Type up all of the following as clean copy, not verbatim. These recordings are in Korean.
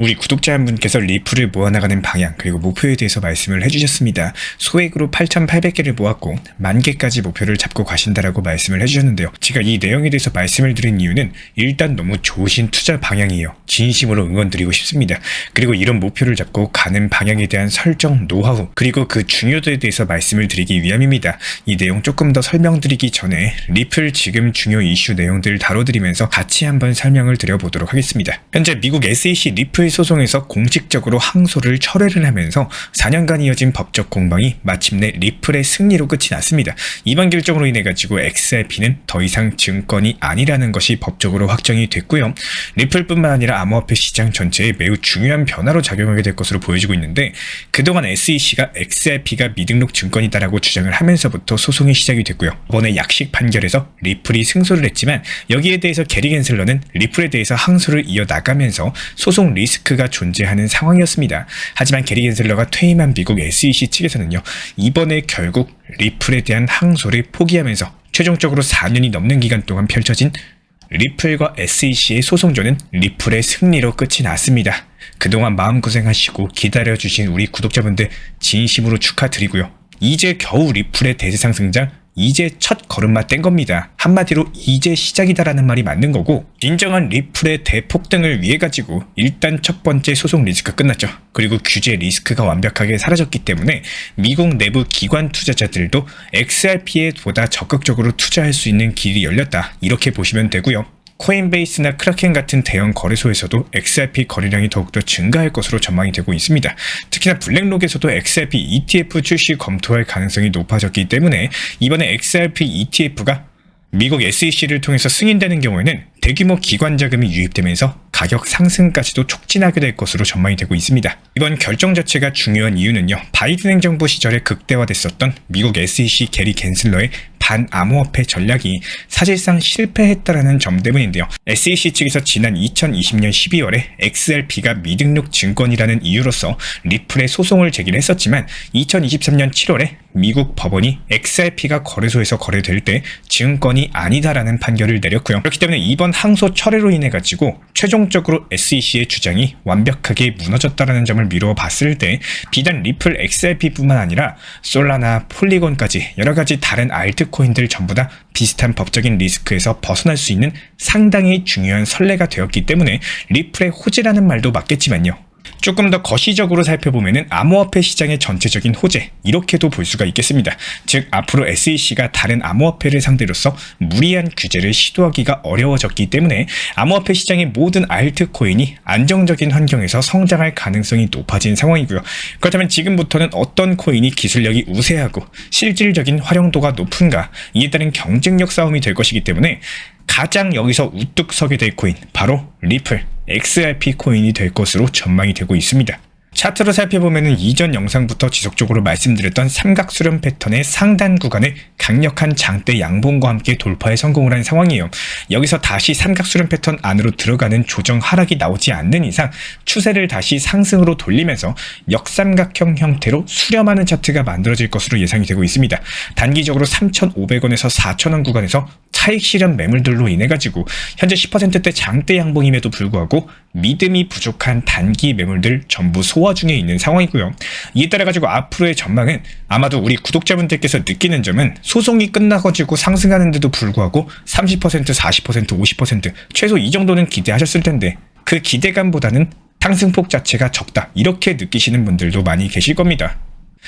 우리 구독자 한 분께서 리플을 모아나가는 방향 그리고 목표에 대해서 말씀을 해주셨습니다. 소액으로 8,800개를 모았고 10,000개까지 목표를 잡고 가신다라고 말씀을 해주셨는데요. 제가 이 내용에 대해서 말씀을 드린 이유는 일단 너무 좋으신 투자 방향이에요. 진심으로 응원드리고 싶습니다. 그리고 이런 목표를 잡고 가는 방향에 대한 설정 노하우 그리고 그 중요도에 대해서 말씀을 드리기 위함입니다. 이 내용 조금 더 설명드리기 전에 리플 지금 중요 이슈 내용들 다뤄드리면서 같이 한번 설명을 드려보도록 하겠습니다. 현재 미국 SEC 리플 소송에서 공식적으로 항소를 철회를 하면서 4년간 이어진 법적 공방이 마침내 리플의 승리로 끝이 났습니다. 이번 결정으로 인해 가지고 XRP는 더 이상 증권이 아니라는 것이 법적으로 확정이 됐고요. 리플뿐만 아니라 암호화폐 시장 전체에 매우 중요한 변화로 작용하게 될 것으로 보여지고 있는데, 그동안 SEC가 XRP가 미등록 증권이다라고 주장을 하면서부터 소송이 시작이 됐고요. 이번에 약식 판결에서 리플이 승소를 했지만 여기에 대해서 게리 겐슬러는 리플에 대해서 항소를 이어나가면서 소송 리스크가 존재하는 상황이었습니다. 하지만 게리 겐슬러가 퇴임한 미국 SEC 측에서는요, 이번에 결국 리플에 대한 항소를 포기하면서 최종적으로 4년이 넘는 기간 동안 펼쳐진 리플과 SEC의 소송전은 리플의 승리로 끝이 났습니다. 그동안 마음고생하시고 기다려주신 우리 구독자분들 진심으로 축하드리고요. 이제 겨우 리플의 대세상승장 이제 첫 걸음마 뗀 겁니다. 한마디로 이제 시작이다라는 말이 맞는 거고, 진정한 리플의 대폭등을 위해 가지고 일단 첫 번째 소송 리스크 끝났죠. 그리고 규제 리스크가 완벽하게 사라졌기 때문에 미국 내부 기관 투자자들도 XRP에 보다 적극적으로 투자할 수 있는 길이 열렸다, 이렇게 보시면 되고요. 코인베이스나 크라켄 같은 대형 거래소에서도 XRP 거래량이 더욱더 증가할 것으로 전망이 되고 있습니다. 특히나 블랙록에서도 XRP ETF 출시 검토할 가능성이 높아졌기 때문에 이번에 XRP ETF가 미국 SEC를 통해서 승인되는 경우에는 대규모 기관 자금이 유입되면서 가격 상승까지도 촉진하게 될 것으로 전망이 되고 있습니다. 이번 결정 자체가 중요한 이유는요, 바이든 행정부 시절에 극대화됐었던 미국 SEC 게리 겐슬러의 반암호화폐 전략이 사실상 실패했다라는 점 때문인데요. SEC 측에서 지난 2020년 12월에 XRP가 미등록 증권이라는 이유로서 리플에 소송을 제기를 했었지만 2023년 7월에 미국 법원이 XRP가 거래소에서 거래될 때 증권이 아니다라는 판결을 내렸고요. 그렇기 때문에 이번 항소 철회로 인해 가지고 최종적으로 SEC의 주장이 완벽하게 무너졌다라는 점을 미루어 봤을 때 비단 리플 XRP뿐만 아니라 솔라나, 폴리곤까지 여러가지 다른 알트코인들 전부 다 비슷한 법적인 리스크에서 벗어날 수 있는 상당히 중요한 선례가 되었기 때문에 리플의 호재라는 말도 맞겠지만요, 조금 더 거시적으로 살펴보면 암호화폐 시장의 전체적인 호재, 이렇게도 볼 수가 있겠습니다. 즉 앞으로 SEC가 다른 암호화폐를 상대로서 무리한 규제를 시도하기가 어려워졌기 때문에 암호화폐 시장의 모든 알트코인이 안정적인 환경에서 성장할 가능성이 높아진 상황이고요. 그렇다면 지금부터는 어떤 코인이 기술력이 우세하고 실질적인 활용도가 높은가, 이에 따른 경쟁력 싸움이 될 것이기 때문에 가장 여기서 우뚝 서게 될 코인, 바로 리플, XRP 코인이 될 것으로 전망이 되고 있습니다. 차트로 살펴보면 이전 영상부터 지속적으로 말씀드렸던 삼각수렴 패턴의 상단 구간을 강력한 장대 양봉과 함께 돌파에 성공을 한 상황이에요. 여기서 다시 삼각수렴 패턴 안으로 들어가는 조정 하락이 나오지 않는 이상 추세를 다시 상승으로 돌리면서 역삼각형 형태로 수렴하는 차트가 만들어질 것으로 예상이 되고 있습니다. 단기적으로 3,500원에서 4,000원 구간에서 차익 실현 매물들로 인해 가지고 현재 10%대 장대 양봉임에도 불구하고 믿음이 부족한 단기 매물들 전부 소화 중에 있는 상황이고요. 이에 따라 가지고 앞으로의 전망은 아마도 우리 구독자분들께서 느끼는 점은 소송이 끝나가지고 상승하는데도 불구하고 30%, 40%, 50% 최소 이 정도는 기대하셨을 텐데 그 기대감보다는 상승폭 자체가 적다, 이렇게 느끼시는 분들도 많이 계실 겁니다.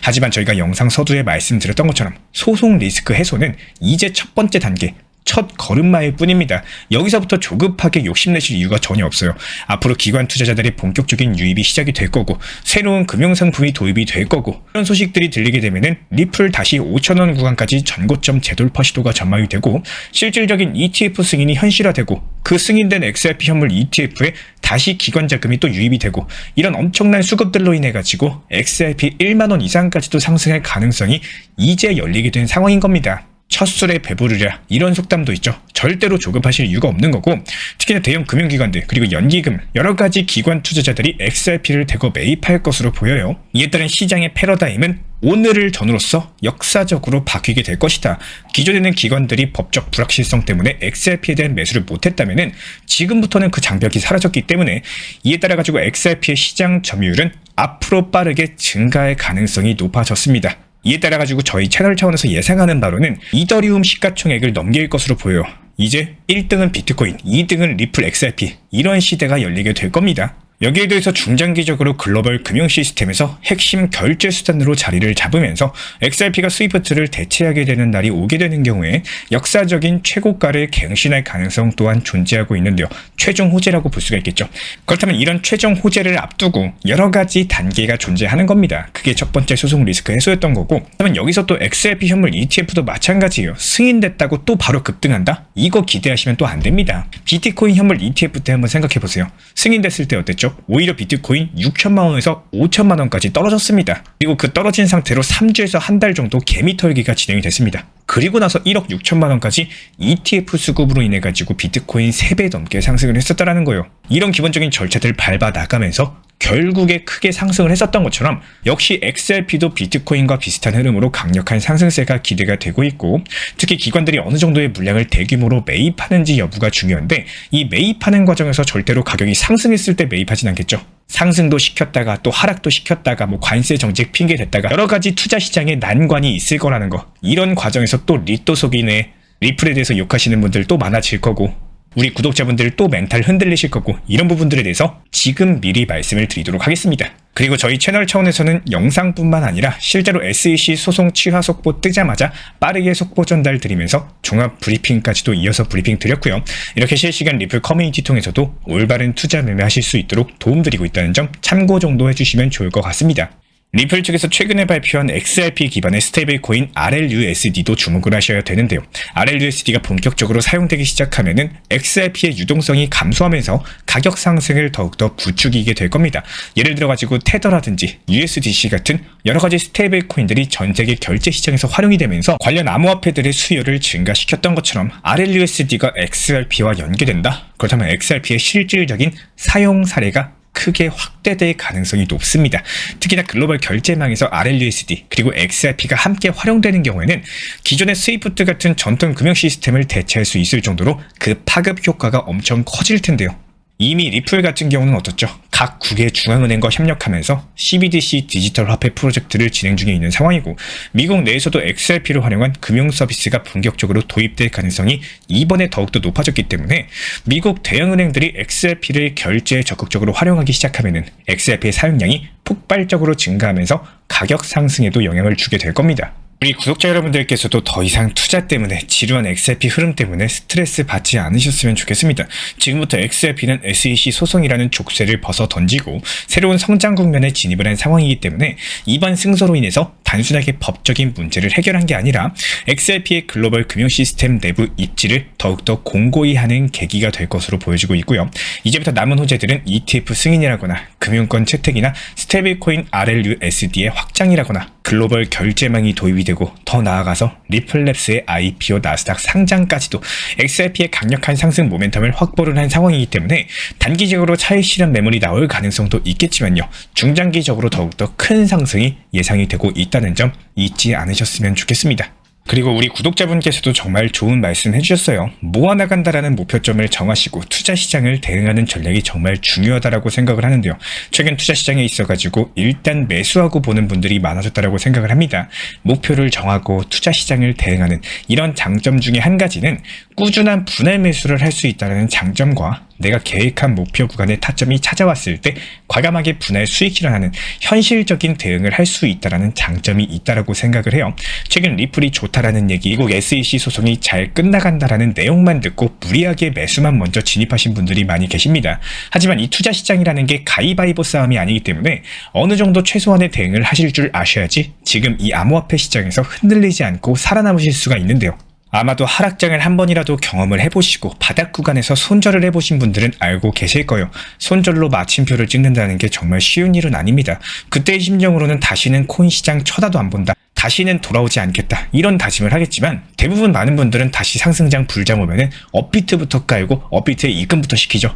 하지만 저희가 영상 서두에 말씀드렸던 것처럼 소송 리스크 해소는 이제 첫 번째 단계, 첫 걸음마일 뿐입니다. 여기서부터 조급하게 욕심내실 이유가 전혀 없어요. 앞으로 기관 투자자들의 본격적인 유입이 시작이 될 거고, 새로운 금융상품이 도입이 될 거고, 이런 소식들이 들리게 되면은 리플 다시 5,000원 구간까지 전고점 재돌파 시도가 전망이 되고, 실질적인 ETF 승인이 현실화되고, 그 승인된 XRP 현물 ETF에 다시 기관 자금이 또 유입이 되고, 이런 엄청난 수급들로 인해 가지고 XRP 1만원 이상까지도 상승할 가능성이 이제 열리게 된 상황인 겁니다. 첫 술에 배부르랴, 이런 속담도 있죠. 절대로 조급하실 이유가 없는 거고, 특히나 대형 금융기관들 그리고 연기금 여러가지 기관 투자자들이 XRP를 대거 매입할 것으로 보여요. 이에 따른 시장의 패러다임은 오늘을 전후로서 역사적으로 바뀌게 될 것이다. 기존에는 기관들이 법적 불확실성 때문에 XRP에 대한 매수를 못했다면은 지금부터는 그 장벽이 사라졌기 때문에 이에 따라 가지고 XRP의 시장 점유율은 앞으로 빠르게 증가할 가능성이 높아졌습니다. 이에 따라 가지고 저희 채널 차원에서 예상하는 바로는 이더리움 시가총액을 넘길 것으로 보여요. 이제 1등은 비트코인, 2등은 리플 XRP, 이런 시대가 열리게 될 겁니다. 여기에 대해서 중장기적으로 글로벌 금융 시스템에서 핵심 결제 수단으로 자리를 잡으면서 XRP가 스위프트를 대체하게 되는 날이 오게 되는 경우에 역사적인 최고가를 갱신할 가능성 또한 존재하고 있는데요. 최종 호재라고 볼 수가 있겠죠. 그렇다면 이런 최종 호재를 앞두고 여러 가지 단계가 존재하는 겁니다. 그게 첫 번째 소송 리스크 해소였던 거고, 그러면 여기서 또 XRP 현물 ETF도 마찬가지예요. 승인됐다고 또 바로 급등한다? 이거 기대하시면 또 안 됩니다. 비트코인 현물 ETF 때 한번 생각해 보세요. 승인됐을 때 어땠죠? 오히려 비트코인 6천만원에서 5천만원까지 떨어졌습니다. 그리고 그 떨어진 상태로 3주에서 한 달 정도 개미 털기가 진행이 됐습니다. 그리고 나서 1억 6천만원까지 ETF 수급으로 인해 가지고 비트코인 3배 넘게 상승을 했었다라는 거예요. 이런 기본적인 절차들 밟아 나가면서 결국에 크게 상승을 했었던 것처럼 역시 XRP도 비트코인과 비슷한 흐름으로 강력한 상승세가 기대가 되고 있고, 특히 기관들이 어느 정도의 물량을 대규모로 매입하는지 여부가 중요한데, 이 매입하는 과정에서 절대로 가격이 상승했을 때 매입하진 않겠죠. 상승도 시켰다가 또 하락도 시켰다가 뭐 관세 정책 핑계 댔다가 여러 가지 투자 시장에 난관이 있을 거라는 거. 이런 과정에서 또 리또 속이네, 리플에 대해서 욕하시는 분들 또 많아질 거고, 우리 구독자분들 또 멘탈 흔들리실 거고, 이런 부분들에 대해서 지금 미리 말씀을 드리도록 하겠습니다. 그리고 저희 채널 차원에서는 영상뿐만 아니라 실제로 SEC 소송 취하 속보 뜨자마자 빠르게 속보 전달 드리면서 종합 브리핑까지도 이어서 브리핑 드렸고요. 이렇게 실시간 리플 커뮤니티 통해서도 올바른 투자 매매하실 수 있도록 도움드리고 있다는 점 참고 정도 해주시면 좋을 것 같습니다. 리플 측에서 최근에 발표한 XRP 기반의 스테이블 코인 RLUSD도 주목을 하셔야 되는데요. RLUSD가 본격적으로 사용되기 시작하면은 XRP의 유동성이 감소하면서 가격 상승을 더욱더 부추기게 될 겁니다. 예를 들어 가지고 테더라든지 USDC 같은 여러 가지 스테이블 코인들이 전 세계 결제 시장에서 활용이 되면서 관련 암호화폐들의 수요를 증가시켰던 것처럼 RLUSD가 XRP와 연계된다? 그렇다면 XRP의 실질적인 사용 사례가 크게 확대될 가능성이 높습니다. 특히나 글로벌 결제망에서 RLUSD 그리고 XRP가 함께 활용되는 경우에는 기존의 스위프트 같은 전통 금융 시스템을 대체할 수 있을 정도로 그 파급 효과가 엄청 커질 텐데요. 이미 리플 같은 경우는 어떻죠? 각 국의 중앙은행과 협력하면서 CBDC 디지털 화폐 프로젝트를 진행 중에 있는 상황이고, 미국 내에서도 XRP를 활용한 금융 서비스가 본격적으로 도입될 가능성이 이번에 더욱더 높아졌기 때문에 미국 대형은행들이 XRP를 결제에 적극적으로 활용하기 시작하면은 XRP의 사용량이 폭발적으로 증가하면서 가격 상승에도 영향을 주게 될 겁니다. 우리 구독자 여러분들께서도 더 이상 투자 때문에 지루한 XRP 흐름 때문에 스트레스 받지 않으셨으면 좋겠습니다. 지금부터 XRP는 SEC 소송이라는 족쇄를 벗어 던지고 새로운 성장 국면에 진입을 한 상황이기 때문에 이번 승소로 인해서 단순하게 법적인 문제를 해결한 게 아니라 XRP의 글로벌 금융 시스템 내부 입지를 더욱더 공고히 하는 계기가 될 것으로 보여지고 있고요. 이제부터 남은 호재들은 ETF 승인이라거나 금융권 채택이나 스테이블코인 RLUSD의 확장이라거나 글로벌 결제망이 도입이 되고, 더 나아가서 리플랩스의 IPO 나스닥 상장까지도 XRP의 강력한 상승 모멘텀을 확보를 한 상황이기 때문에 단기적으로 차익 실현 매물이 나올 가능성도 있겠지만요, 중장기적으로 더욱더 큰 상승이 예상이 되고 있다는 점 잊지 않으셨으면 좋겠습니다. 그리고 우리 구독자분께서도 정말 좋은 말씀 해주셨어요. 모아나간다라는 목표점을 정하시고 투자 시장을 대응하는 전략이 정말 중요하다라고 생각을 하는데요. 최근 투자 시장에 있어가지고 일단 매수하고 보는 분들이 많아졌다라고 생각을 합니다. 목표를 정하고 투자 시장을 대응하는 이런 장점 중에 한 가지는 꾸준한 분할 매수를 할 수 있다는 장점과 내가 계획한 목표 구간의 타점이 찾아왔을 때 과감하게 분할 수익 실현하는 현실적인 대응을 할 수 있다는 장점이 있다라고 생각을 해요. 최근 리플이 좋다라는 얘기, 미국 SEC 소송이 잘 끝나간다라는 내용만 듣고 무리하게 매수만 먼저 진입하신 분들이 많이 계십니다. 하지만 이 투자 시장이라는 게 가위바위보 싸움이 아니기 때문에 어느 정도 최소한의 대응을 하실 줄 아셔야지 지금 이 암호화폐 시장에서 흔들리지 않고 살아남으실 수가 있는데요. 아마도 하락장을 한 번이라도 경험을 해보시고 바닥 구간에서 손절을 해보신 분들은 알고 계실 거예요. 손절로 마침표를 찍는다는 게 정말 쉬운 일은 아닙니다. 그때의 심정으로는 다시는 코인 시장 쳐다도 안 본다, 다시는 돌아오지 않겠다, 이런 다짐을 하겠지만 대부분 많은 분들은 다시 상승장 불장 오면은 업비트부터 깔고 업비트에 입금부터 시키죠.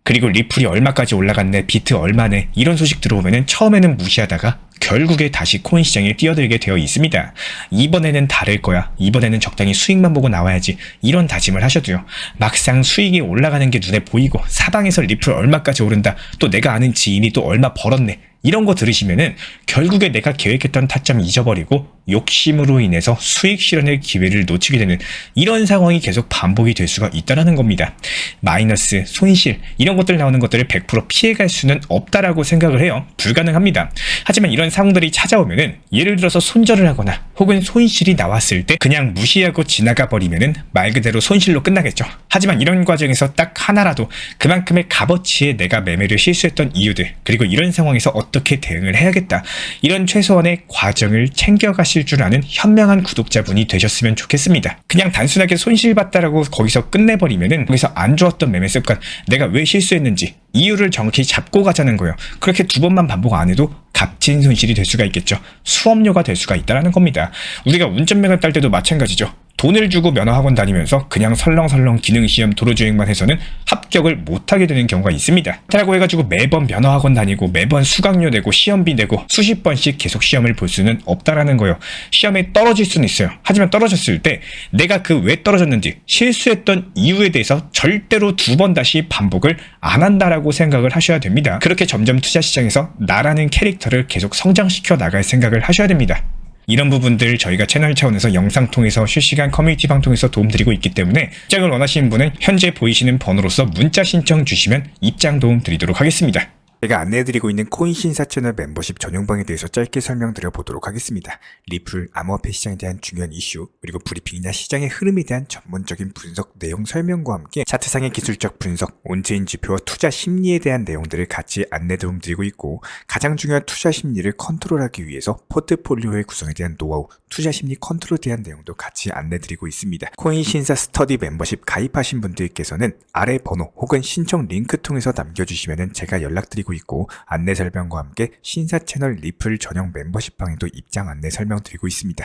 그리고 리플이 얼마까지 올라갔네, 비트 얼마네, 이런 소식 들어오면은 처음에는 무시하다가 결국에 다시 코인 시장에 뛰어들게 되어 있습니다. 이번에는 다를 거야. 이번에는 적당히 수익만 보고 나와야지. 이런 다짐을 하셔도요. 막상 수익이 올라가는 게 눈에 보이고 사방에서 리플 얼마까지 오른다. 또 내가 아는 지인이 또 얼마 벌었네. 이런 거 들으시면은 결국에 내가 계획했던 타점 잊어버리고 욕심으로 인해서 수익 실현의 기회를 놓치게 되는 이런 상황이 계속 반복이 될 수가 있다는 겁니다. 마이너스, 손실 이런 것들 나오는 것들을 100% 피해갈 수는 없다라고 생각을 해요. 불가능합니다. 하지만 이런 상황들이 찾아오면은 예를 들어서 손절을 하거나 혹은 손실이 나왔을 때 그냥 무시하고 지나가 버리면은 말 그대로 손실로 끝나겠죠. 하지만 이런 과정에서 딱 하나라도 그만큼의 값어치에 내가 매매를 실수했던 이유들 그리고 이런 상황에서 어떻게 대응을 해야겠다. 이런 최소한의 과정을 챙겨가실 줄 아는 현명한 구독자분이 되셨으면 좋겠습니다. 그냥 단순하게 손실봤다라고 거기서 끝내버리면은 거기서 안 좋았던 매매 습관, 내가 왜 실수했는지 이유를 정확히 잡고 가자는 거예요. 그렇게 두 번만 반복 안 해도 값진 손실이 될 수가 있겠죠. 수업료가 될 수가 있다는 겁니다. 우리가 운전면허 딸 때도 마찬가지죠. 돈을 주고 면허학원 다니면서 그냥 설렁설렁 기능시험 도로주행만 해서는 합격을 못하게 되는 경우가 있습니다. 그렇다고 해가지고 매번 면허학원 다니고 매번 수강료 내고 시험비 내고 수십 번씩 계속 시험을 볼 수는 없다라는 거예요. 시험에 떨어질 수는 있어요. 하지만 떨어졌을 때 내가 그 왜 떨어졌는지 실수했던 이유에 대해서 절대로 두 번 다시 반복을 안 한다라고 생각을 하셔야 됩니다. 그렇게 점점 투자 시장에서 나라는 캐릭터를 계속 성장시켜 나갈 생각을 하셔야 됩니다. 이런 부분들 저희가 채널 차원에서 영상 통해서 실시간 커뮤니티 방통에서 도움드리고 있기 때문에 입장을 원하시는 분은 현재 보이시는 번호로서 문자 신청 주시면 입장 도움 드리도록 하겠습니다. 제가 안내해드리고 있는 코인 신사 채널 멤버십 전용방에 대해서 짧게 설명드려 보도록 하겠습니다. 리플, 암호화폐 시장에 대한 중요한 이슈, 그리고 브리핑이나 시장의 흐름에 대한 전문적인 분석 내용 설명과 함께 차트상의 기술적 분석, 온체인 지표와 투자 심리에 대한 내용들을 같이 안내 도움 드리고 있고, 가장 중요한 투자 심리를 컨트롤하기 위해서 포트폴리오의 구성에 대한 노하우, 투자 심리 컨트롤에 대한 내용도 같이 안내 드리고 있습니다. 코인 신사 스터디 멤버십 가입하신 분들께서는 아래 번호 혹은 신청 링크 통해서 남겨주시면 제가 연락드리고 있고, 안내 설명과 함께 신사 채널 리플 전용 멤버십 방에도 입장 안내 설명드리고 있습니다.